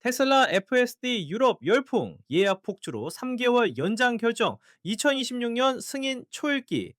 테슬라 FSD 유럽 열풍 예약 폭주로 3개월 연장 결정 2026년 승인 초읽기.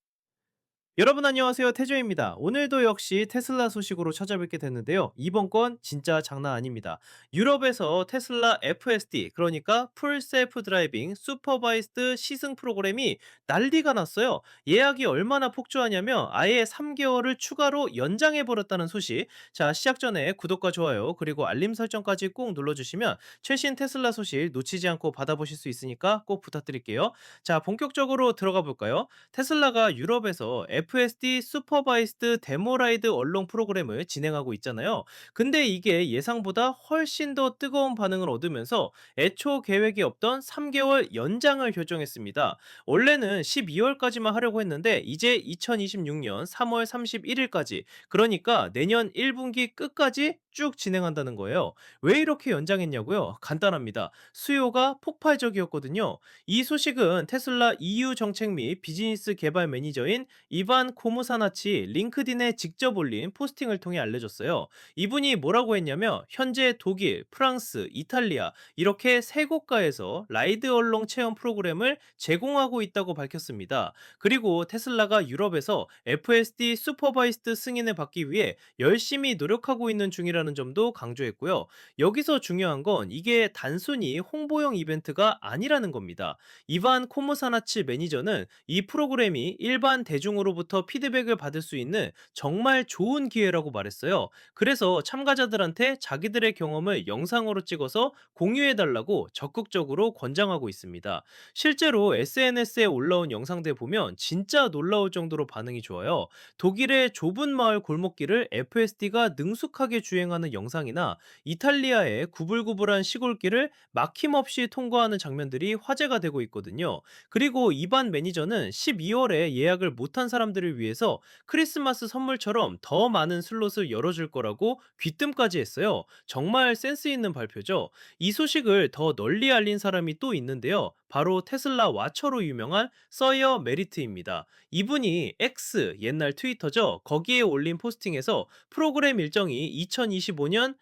여러분 안녕하세요, 태조입니다. 오늘도 역시 테슬라 소식으로 찾아뵙게 됐는데요. 이번 건 진짜 장난 아닙니다. 유럽에서 테슬라 FSD, 그러니까 풀 셀프 드라이빙 슈퍼바이스드 시승 프로그램이 난리가 났어요. 예약이 얼마나 폭주하냐면 아예 3개월을 추가로 연장해 버렸다는 소식. 자, 시작 전에 구독과 좋아요 그리고 알림 설정까지 꼭 눌러주시면 최신 테슬라 소식 놓치지 않고 받아보실 수 있으니까 꼭 부탁드릴게요. 자, 본격적으로 들어가 볼까요? 테슬라가 유럽에서 FSD 슈퍼바이스드 데모라이드 얼롱 프로그램을 진행하고 있잖아요. 근데 이게 예상보다 훨씬 더 뜨거운 반응을 얻으면서 애초 계획이 없던 3개월 연장을 결정했습니다. 원래는 12월까지만 하려고 했는데 이제 2026년 3월 31일까지, 그러니까 내년 1분기 끝까지 쭉 진행한다는 거예요. 왜 이렇게 연장했냐고요? 간단합니다. 수요가 폭발적이었거든요. 이 소식은 테슬라 EU 정책 및 비즈니스 개발 매니저인 이반 코무사나치 링크딘에 직접 올린 포스팅을 통해 알려졌어요. 이분이 뭐라고 했냐면 현재 독일, 프랑스, 이탈리아 이렇게 세 국가에서 라이드 얼롱 체험 프로그램을 제공하고 있다고 밝혔습니다. 그리고 테슬라가 유럽에서 FSD 슈퍼바이스드 승인을 받기 위해 열심히 노력하고 있는 중이라는 점도 강조했고요. 여기서 중요한 건 이게 단순히 홍보용 이벤트가 아니라는 겁니다. 이반 코모사나치 매니저는 이 프로그램이 일반 대중으로부터 피드백을 받을 수 있는 정말 좋은 기회라고 말했어요. 그래서 참가자들한테 자기들의 경험을 영상으로 찍어서 공유해달라고 적극적으로 권장하고 있습니다. 실제로 SNS에 올라온 영상들 보면 진짜 놀라울 정도로 반응이 좋아요. 독일의 좁은 마을 골목길을 FSD가 능숙하게 주행하는 영상이나 이탈리아의 구불구불한 시골길을 막힘없이 통과하는 장면들이 화제가 되고 있거든요. 그리고 이반 매니저는 12월에 예약을 못한 사람들을 위해서 크리스마스 선물처럼 더 많은 슬롯을 열어줄 거라고 귀뜸까지 했어요. 정말 센스 있는 발표죠. 이 소식을 더 널리 알린 사람이 또 있는데요. 바로 테슬라 와처로 유명한 서이어 메리트입니다. 이분이 X, 옛날 트위터죠. 거기에 올린 포스팅에서 프로그램 일정이 2025년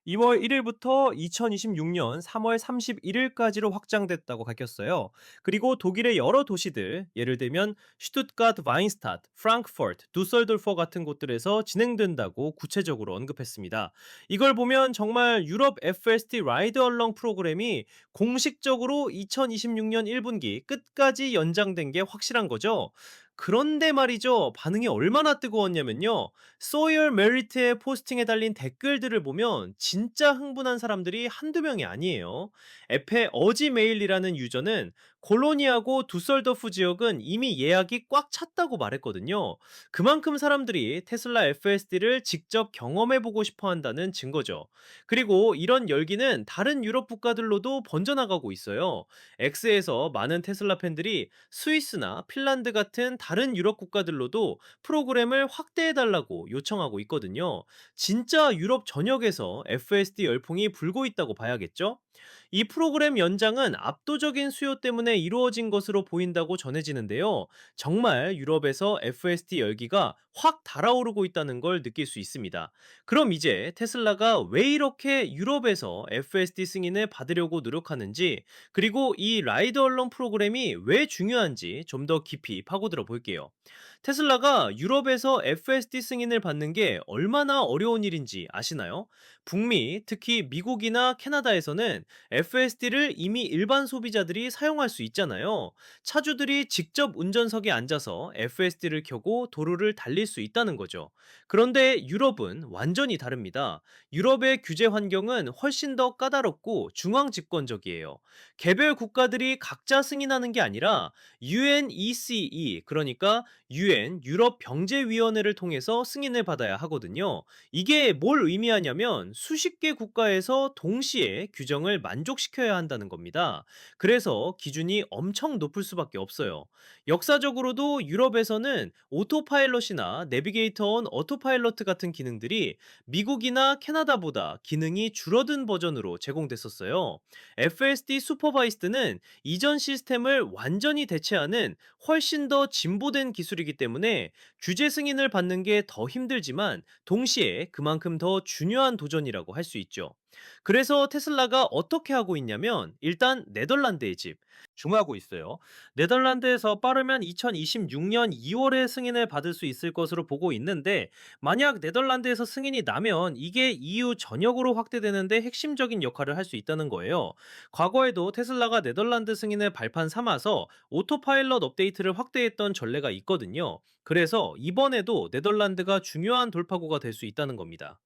2월 1일부터 2026년 3월 31일까지로 확장됐다고 밝혔어요. 그리고 독일의 여러 도시들, 예를 들면 슈투트가트 와인스타트, 프랑크푸르트, 두설도르프 같은 곳들에서 진행된다고 구체적으로 언급했습니다. 이걸 보면 정말 유럽 FST 라이드 얼렁 프로그램이 공식적으로 2026년 1분기 끝까지 연장된 게 확실한 거죠. 그런데 말이죠. 반응이 얼마나 뜨거웠냐면요. 소이얼 메리트의 포스팅에 달린 댓글들을 보면 진짜 흥분한 사람들이 한두 명이 아니에요. 에페 어지 메일이라는 유저는 콜로니하고 두설도프 지역은 이미 예약이 꽉 찼다고 말했거든요. 그만큼 사람들이 테슬라 FSD를 직접 경험해보고 싶어 한다는 증거죠. 그리고 이런 열기는 다른 유럽 국가들로도 번져나가고 있어요. X에서 많은 테슬라 팬들이 스위스나 핀란드 같은 다른 유럽 국가들로도 프로그램을 확대해달라고 요청하고 있거든요. 진짜 유럽 전역에서 FSD 열풍이 불고 있다고 봐야겠죠? 이 프로그램 연장은 압도적인 수요 때문에 이루어진 것으로 보인다고 전해지는데요. 정말 유럽에서 FSD 열기가 확 달아오르고 있다는 걸 느낄 수 있습니다. 그럼 이제 테슬라가 왜 이렇게 유럽에서 FSD 승인을 받으려고 노력하는지, 그리고 이 라이드 얼론 프로그램이 왜 중요한지 좀 더 깊이 파고들어 볼게요. 테슬라가 유럽에서 FSD 승인을 받는 게 얼마나 어려운 일인지 아시나요? 북미, 특히 미국이나 캐나다에서는 FSD를 이미 일반 소비자들이 사용할 수 있잖아요. 차주들이 직접 운전석에 앉아서 FSD를 켜고 도로를 달릴 수 있다는 거죠. 그런데 유럽은 완전히 다릅니다. 유럽의 규제 환경은 훨씬 더 까다롭고 중앙 집권적이에요. 개별 국가들이 각자 승인하는 게 아니라 UNECE, 그러니까 UN 유럽 병제위원회를 통해서 승인을 받아야 하거든요. 이게 뭘 의미하냐면 수십 개 국가에서 동시에 규정을 만족시켜야 한다는 겁니다. 그래서 기준이 엄청 높을 수밖에 없어요. 역사적으로도 유럽에서는 오토파일럿이나 어시스트나 내비게이터 온 오토파일럿 같은 기능들이 미국이나 캐나다보다 기능이 줄어든 버전으로 제공됐었어요. FSD 슈퍼바이스드는 이전 시스템을 완전히 대체하는 훨씬 더 진보된 기술이기 때문에 규제 승인을 받는 게 더 힘들지만 동시에 그만큼 더 중요한 도전이라고 할 수 있죠. 그래서 테슬라가 어떻게 하고 있냐면 일단 네덜란드의 집 중하고 있어요. 네덜란드에서 빠르면 2026년 2월에 승인을 받을 수 있을 것으로 보고 있는데 만약 네덜란드에서 승인이 나면 이게 EU 전역으로 확대되는데 핵심적인 역할을 할 수 있다는 거예요. 과거에도 테슬라가 네덜란드 승인을 발판 삼아서 오토파일럿 업데이트를 확대했던 전례가 있거든요. 그래서 이번에도 네덜란드가 중요한 돌파구가 될 수 있다는 겁니다.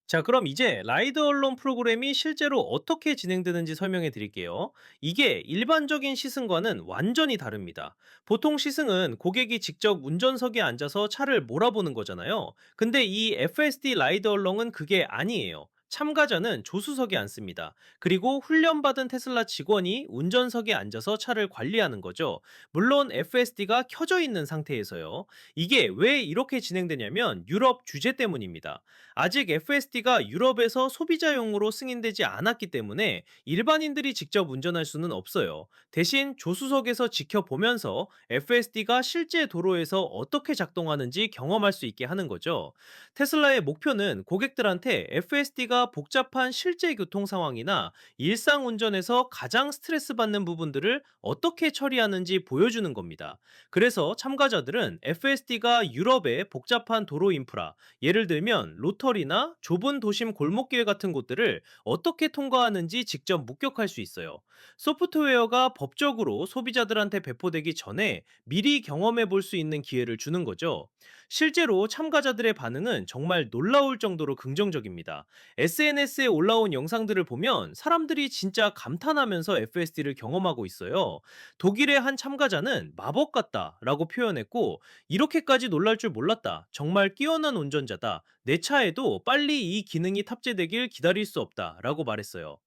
자, 그럼 이제 라이드 언론 프로그램이 실제로 어떻게 진행되는지 설명해 드릴게요. 이게 일반적인 시승과는 완전히 다릅니다. 보통 시승은 고객이 직접 운전석에 앉아서 차를 몰아보는 거잖아요. 근데 이 FSD 라이드 언론은 그게 아니에요. 참가자는 조수석에 앉습니다. 그리고 훈련받은 테슬라 직원이 운전석에 앉아서 차를 관리하는 거죠. 물론 FSD가 켜져 있는 상태에서요. 이게 왜 이렇게 진행되냐면 유럽 규제 때문입니다. 아직 FSD가 유럽에서 소비자용으로 승인되지 않았기 때문에 일반인들이 직접 운전할 수는 없어요. 대신 조수석에서 지켜보면서 FSD가 실제 도로에서 어떻게 작동하는지 경험할 수 있게 하는 거죠. 테슬라의 목표는 고객들한테 FSD가 복잡한 실제 교통 상황이나 일상 운전에서 가장 스트레스 받는 부분들을 어떻게 처리하는지 보여주는 겁니다. 그래서 참가자들은 FSD가 유럽의 복잡한 도로 인프라, 예를 들면 로터리나 좁은 도심 골목길 같은 곳들을 어떻게 통과하는지 직접 목격할 수 있어요. 소프트웨어가 법적으로 소비자들한테 배포되기 전에 미리 경험해 볼 수 있는 기회를 주는 거죠. 실제로 참가자들의 반응은 정말 놀라울 정도로 긍정적입니다. SNS에 올라온 영상들을 보면 사람들이 진짜 감탄하면서 FSD를 경험하고 있어요. 독일의 한 참가자는 마법 같다라고 표현했고, 이렇게까지 놀랄 줄 몰랐다. 정말 뛰어난 운전자다. 내 차에도 빨리 이 기능이 탑재되길 기다릴 수 없다. 라고 말했어요.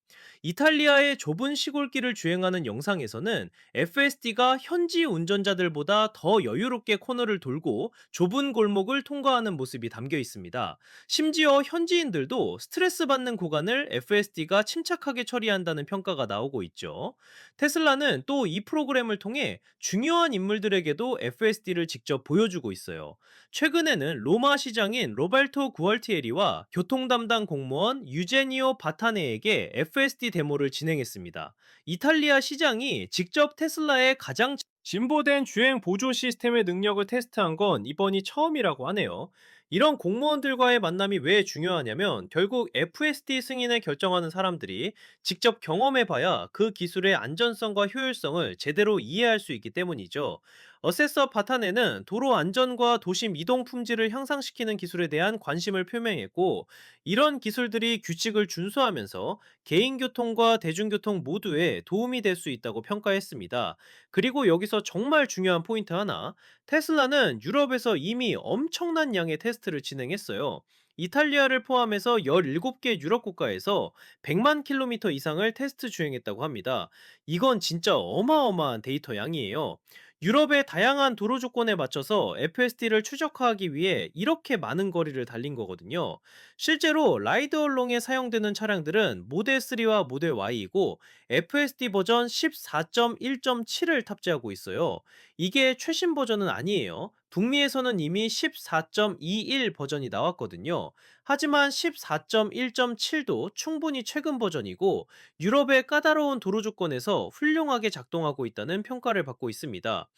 이탈리아의 좁은 시골길을 주행하는 영상에서는 FSD가 현지 운전자들보다 더 여유롭게 코너를 돌고 좁은 골목을 통과하는 모습이 담겨 있습니다. 심지어 현지인들도 스트레스 받는 구간을 FSD가 침착하게 처리한다는 평가가 나오고 있죠. 테슬라는 또 이 프로그램을 통해 중요한 인물들에게도 FSD를 직접 보여주고 있어요. 최근에는 로마 시장인 로발토 구얼티에리와 교통 담당 공무원 유제니오 바타네에게 FSD 데모를 진행했습니다. 이탈리아 시장이 직접 테슬라의 가장 진보된 주행 보조 시스템의 능력을 테스트한 건 이번이 처음이라고 하네요. 이런 공무원들과의 만남이 왜 중요하냐면 결국 FSD 승인을 결정하는 사람들이 직접 경험해봐야 그 기술의 안전성과 효율성을 제대로 이해할 수 있기 때문이죠. 어세서 바타네는 도로 안전과 도심 이동 품질을 향상시키는 기술에 대한 관심을 표명했고, 이런 기술들이 규칙을 준수하면서 개인교통과 대중교통 모두에 도움이 될 수 있다고 평가했습니다. 그리고 여기서 정말 중요한 포인트 하나, 테슬라는 유럽에서 이미 엄청난 양의 테스트를 진행했어요. 이탈리아를 포함해서 17개 유럽 국가에서 100만 킬로미터 이상을 테스트 주행했다고 합니다. 이건 진짜 어마어마한 데이터 양이에요. 유럽의 다양한 도로 조건에 맞춰서 FSD를 최적화하기 위해 이렇게 많은 거리를 달린 거거든요. 실제로 라이드 얼롱에 사용되는 차량들은 모델 3와 모델 Y이고 FSD 버전 14.1.7을 탑재하고 있어요. 이게 최신 버전은 아니에요. 북미에서는 이미 14.21 버전이 나왔거든요. 하지만 14.1.7도 충분히 최근 버전이고 유럽의 까다로운 도로 조건에서 훌륭하게 작동하고 있다는 평가를 받고 있습니다.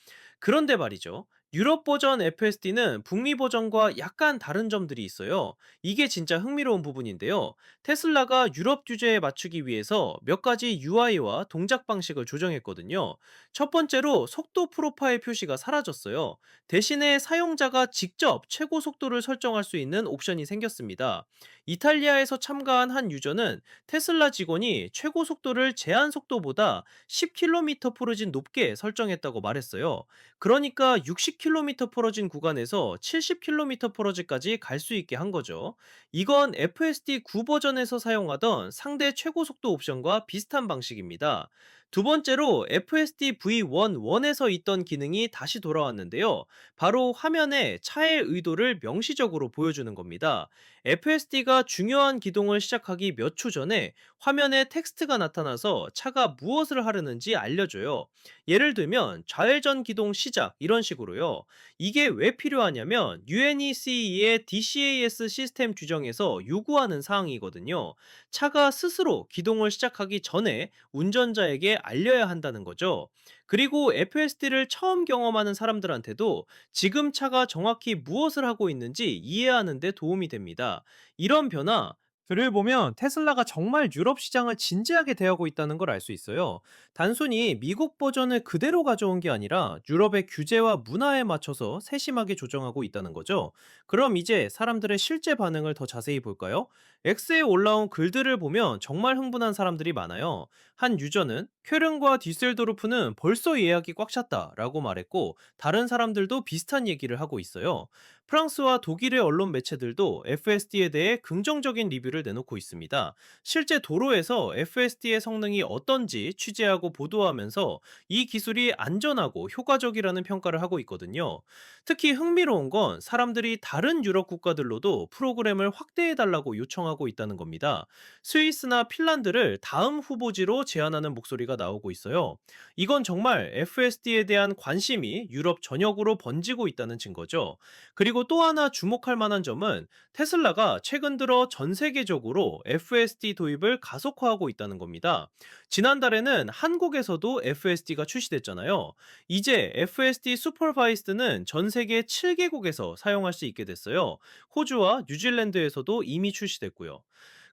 그런데 말이죠. 유럽 버전 FSD는 북미 버전과 약간 다른 점들이 있어요. 이게 진짜 흥미로운 부분인데요. 테슬라가 유럽 규제에 맞추기 위해서 몇 가지 UI와 동작 방식을 조정했거든요. 첫 번째로 속도 프로파일 표시가 사라졌어요. 대신에 사용자가 직접 최고 속도를 설정할 수 있는 옵션이 생겼습니다. 이탈리아에서 참가한 한 유저는 테슬라 직원이 최고 속도를 제한 속도보다 10km/h 높게 설정했다고 말했어요. 그러니까 60km/h 구간에서 70km/h까지 갈 수 있게 한 거죠. 이건 FSD 9 버전에서 사용하던 상대 최고 속도 옵션과 비슷한 방식입니다. 두 번째로 FSD V11에서 있던 기능이 다시 돌아왔는데요. 바로 화면에 차의 의도를 명시적으로 보여주는 겁니다. FSD가 중요한 기동을 시작하기 몇 초 전에 화면에 텍스트가 나타나서 차가 무엇을 하려는지 알려줘요. 예를 들면 좌회전 기동 시작 이런 식으로요. 이게 왜 필요하냐면 UNECE의 DCAS 시스템 규정에서 요구하는 사항이거든요. 차가 스스로 기동을 시작하기 전에 운전자에게 알려야 한다는 거죠. 그리고 FSD를 처음 경험하는 사람들한테도 지금 차가 정확히 무엇을 하고 있는지 이해하는 데 도움이 됩니다. 이런 변화, 를 보면 테슬라가 정말 유럽 시장을 진지하게 대하고 있다는 걸 알 수 있어요. 단순히 미국 버전을 그대로 가져온 게 아니라 유럽의 규제와 문화에 맞춰서 세심하게 조정하고 있다는 거죠. 그럼 이제 사람들의 실제 반응을 더 자세히 볼까요? X에 올라온 글들을 보면 정말 흥분한 사람들이 많아요. 한 유저는 쾰른과 디셀도르프는 벌써 예약이 꽉 찼다라고 말했고, 다른 사람들도 비슷한 얘기를 하고 있어요. 프랑스와 독일의 언론 매체들도 FSD에 대해 긍정적인 리뷰를 내놓고 있습니다. 실제 도로에서 FSD의 성능이 어떤지 취재하고 보도하면서 이 기술이 안전하고 효과적이라는 평가를 하고 있거든요. 특히 흥미로운 건 사람들이 다른 유럽 국가들로도 프로그램을 확대해달라고 요청하고 있다는 겁니다. 스위스나 핀란드를 다음 후보지로 제안하는 목소리가 나오고 있어요. 이건 정말 FSD에 대한 관심이 유럽 전역으로 번지고 있다는 증거죠. 그리고 또 하나 주목할 만한 점은 테슬라가 최근 들어 전 세계적으로 FSD 도입을 가속화하고 있다는 겁니다. 지난달에는 한국에서도 FSD가 출시됐잖아요. 이제 FSD 슈퍼바이스드는 전 세계 7개국에서 사용할 수 있게 됐어요. 호주와 뉴질랜드에서도 이미 출시됐고요.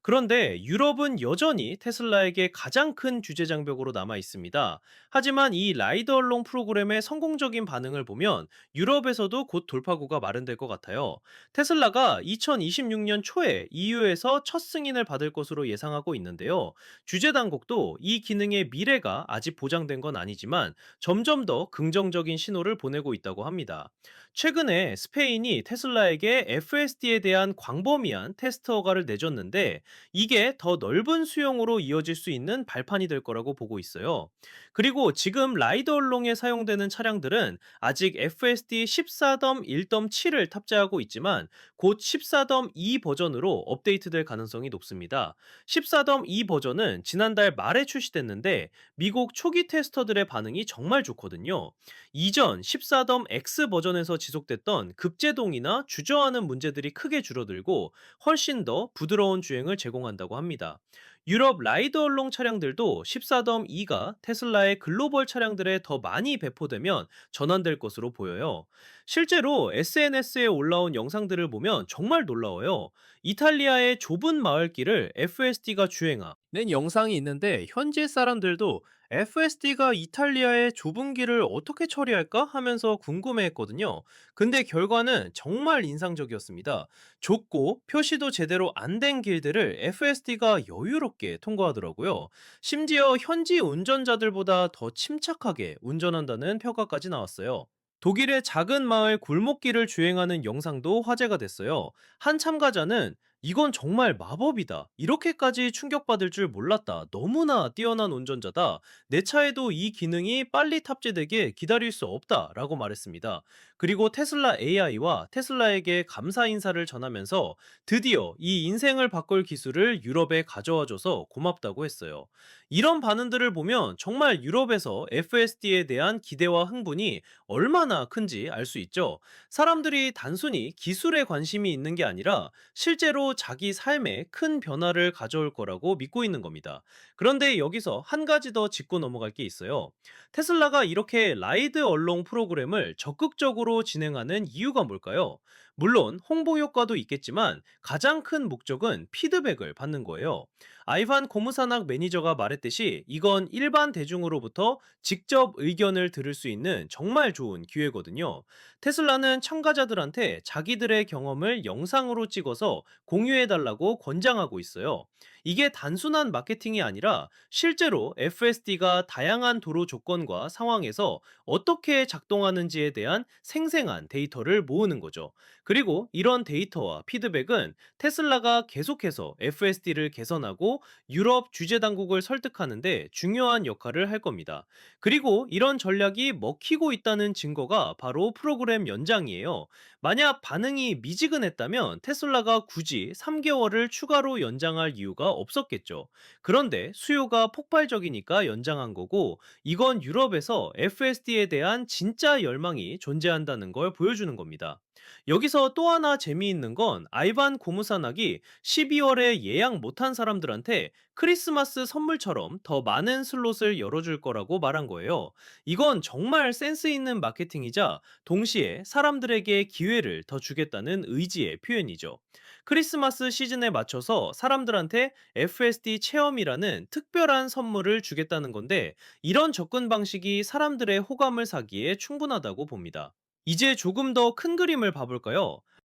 그런데 유럽은 여전히 테슬라에게 가장 큰 규제 장벽으로 남아 있습니다. 하지만 이 라이드 얼롱 프로그램의 성공적인 반응을 보면 유럽에서도 곧 돌파구가 마련될 것 같아요. 테슬라가 2026년 초에 EU에서 첫 승인을 받을 것으로 예상하고 있는데요. 규제 당국도 이 기능의 미래가 아직 보장된 건 아니지만 점점 더 긍정적인 신호를 보내고 있다고 합니다. 최근에 스페인이 테슬라에게 FSD에 대한 광범위한 테스트 허가를 내줬는데, 이게 더 넓은 수용으로 이어질 수 있는 발판이 될 거라고 보고 있어요. 그리고 지금 라이더 얼롱에 사용되는 차량들은 아직 FSD 14.1.7을 탑재하고 있지만 곧 14.2 버전으로 업데이트될 가능성이 높습니다. 14.2 버전은 지난달 말에 출시됐는데 미국 초기 테스터들의 반응이 정말 좋거든요. 이전 14.x 버전에서 지속됐던 급제동이나 주저하는 문제들이 크게 줄어들고 훨씬 더 부드러운 주행을 제공한다고 합니다. 유럽 라이드 얼롱 차량들도 14.2가 테슬라의 글로벌 차량들에 더 많이 배포되면 전환될 것으로 보여요. 실제로 SNS에 올라온 영상들을 보면 정말 놀라워요. 이탈리아의 좁은 마을길을 FSD가 주행한 영상이 있는데 현지 사람들도 FSD가 이탈리아의 좁은 길을 어떻게 처리할까 하면서 궁금해했거든요. 근데 결과는 정말 인상적이었습니다. 좁고 표시도 제대로 안 된 길들을 FSD가 여유롭게 통과하더라고요. 심지어 현지 운전자들보다 더 침착하게 운전한다는 평가까지 나왔어요. 독일의 작은 마을 골목길을 주행하는 영상도 화제가 됐어요. 한 참가자는 "이건 정말 마법이다. 이렇게까지 충격받을 줄 몰랐다. 너무나 뛰어난 운전자다. 내 차에도 이 기능이 빨리 탑재되게 기다릴 수 없다." 라고 말했습니다. 그리고 테슬라 AI와 테슬라에게 감사 인사를 전하면서 드디어 이 인생을 바꿀 기술을 유럽에 가져와줘서 고맙다고 했어요. 이런 반응들을 보면 정말 유럽에서 FSD에 대한 기대와 흥분이 얼마나 큰지 알 수 있죠. 사람들이 단순히 기술에 관심이 있는 게 아니라 실제로 자기 삶에 큰 변화를 가져올 거라고 믿고 있는 겁니다. 그런데 여기서 한 가지 더 짚고 넘어갈 게 있어요. 테슬라가 이렇게 라이드 얼롱 프로그램을 적극적으로 진행하는 이유가 뭘까요? 물론 홍보 효과도 있겠지만 가장 큰 목적은 피드백을 받는 거예요. 아이반 고무산악 매니저가 말했듯이 이건 일반 대중으로부터 직접 의견을 들을 수 있는 정말 좋은 기회거든요. 테슬라는 참가자들한테 자기들의 경험을 영상으로 찍어서 공유해달라고 권장하고 있어요. 이게 단순한 마케팅이 아니라 실제로 FSD가 다양한 도로 조건과 상황에서 어떻게 작동하는지에 대한 생생한 데이터를 모으는 거죠. 그리고 이런 데이터와 피드백은 테슬라가 계속해서 FSD를 개선하고 유럽 규제 당국을 설득하는데 중요한 역할을 할 겁니다. 그리고 이런 전략이 먹히고 있다는 증거가 바로 프로그램 연장이에요. 만약 반응이 미지근했다면 테슬라가 굳이 3개월을 추가로 연장할 이유가 없었겠죠. 그런데 수요가 폭발적이니까 연장한 거고, 이건 유럽에서 FSD에 대한 진짜 열망이 존재한다는 걸 보여주는 겁니다. 여기서 또 하나 재미있는 건 아이반 고무산악이 12월에 예약 못한 사람들한테 크리스마스 선물처럼 더 많은 슬롯을 열어줄 거라고 말한 거예요. 이건 정말 센스 있는 마케팅이자 동시에 사람들에게 기회를 더 주겠다는 의지의 표현이죠. 크리스마스 시즌에 맞춰서 사람들한테 FSD 체험이라는 특별한 선물을 주겠다는 건데, 이런 접근 방식이 사람들의 호감을 사기에 충분하다고 봅니다. 이제 조금 더 큰 그림을 봐볼까요?